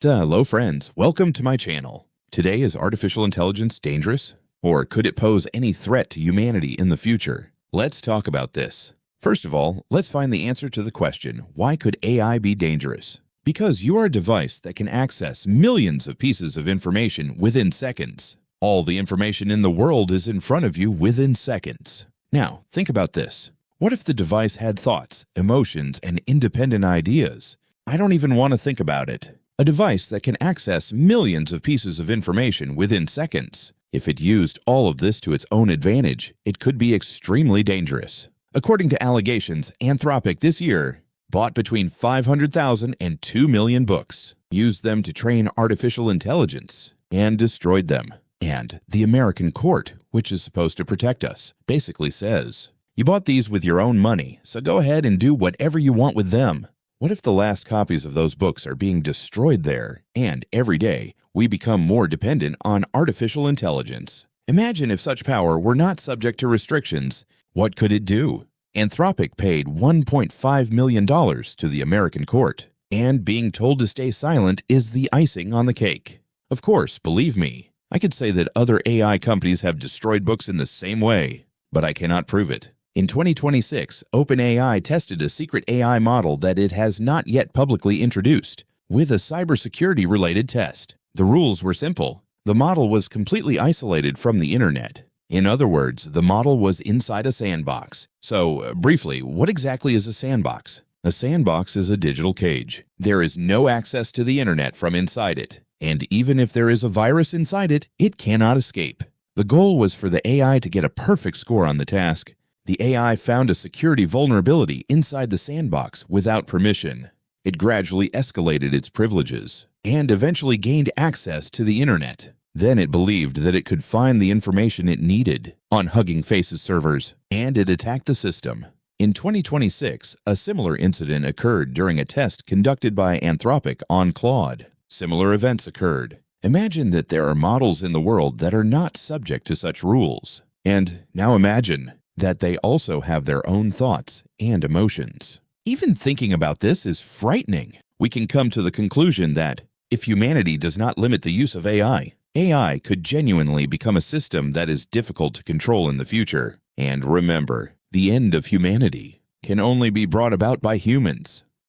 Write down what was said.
Hello friends, welcome to my channel. Today, is artificial intelligence dangerous? Or could it pose any threat to humanity in the future? Let's talk about this. First of all, let's find the answer to the question, why could AI be dangerous? Because you are a device that can access millions of pieces of information within seconds. All the information in the world is in front of you within seconds. Now, think about this. What if the device had thoughts, emotions, and independent ideas? I don't even want to think about it. A device that can access millions of pieces of information within seconds. If it used all of this to its own advantage, it could be extremely dangerous. According to allegations, Anthropic this year bought between 500,000 and 2 million books, used them to train artificial intelligence, and destroyed them. And the American court, which is supposed to protect us, basically says, you bought these with your own money, so go ahead and do whatever you want with them. What if the last copies of those books are being destroyed there, and every day we become more dependent on artificial intelligence? Imagine if such power were not subject to restrictions. What could it do? Anthropic paid $1.5 million to the American court, and being told to stay silent is the icing on the cake. Of course, believe me, I could say that other AI companies have destroyed books in the same way, but I cannot prove it. In 2026, OpenAI tested a secret AI model that it has not yet publicly introduced, with a cybersecurity-related test. The rules were simple. The model was completely isolated from the internet. In other words, the model was inside a sandbox. So, briefly, what exactly is a sandbox? A sandbox is a digital cage. There is no access to the internet from inside it, and even if there is a virus inside it, it cannot escape. The goal was for the AI to get a perfect score on the task. The AI found a security vulnerability inside the sandbox without permission. It gradually escalated its privileges and eventually gained access to the internet. Then it believed that it could find the information it needed on Hugging Face's servers, and it attacked the system. In 2026, a similar incident occurred during a test conducted by Anthropic on Claude. Similar events occurred. Imagine that there are models in the world that are not subject to such rules. And now imagine that they also have their own thoughts and emotions. Even thinking about this is frightening. We can come to the conclusion that if humanity does not limit the use of AI, AI could genuinely become a system that is difficult to control in the future. And remember, the end of humanity can only be brought about by humans.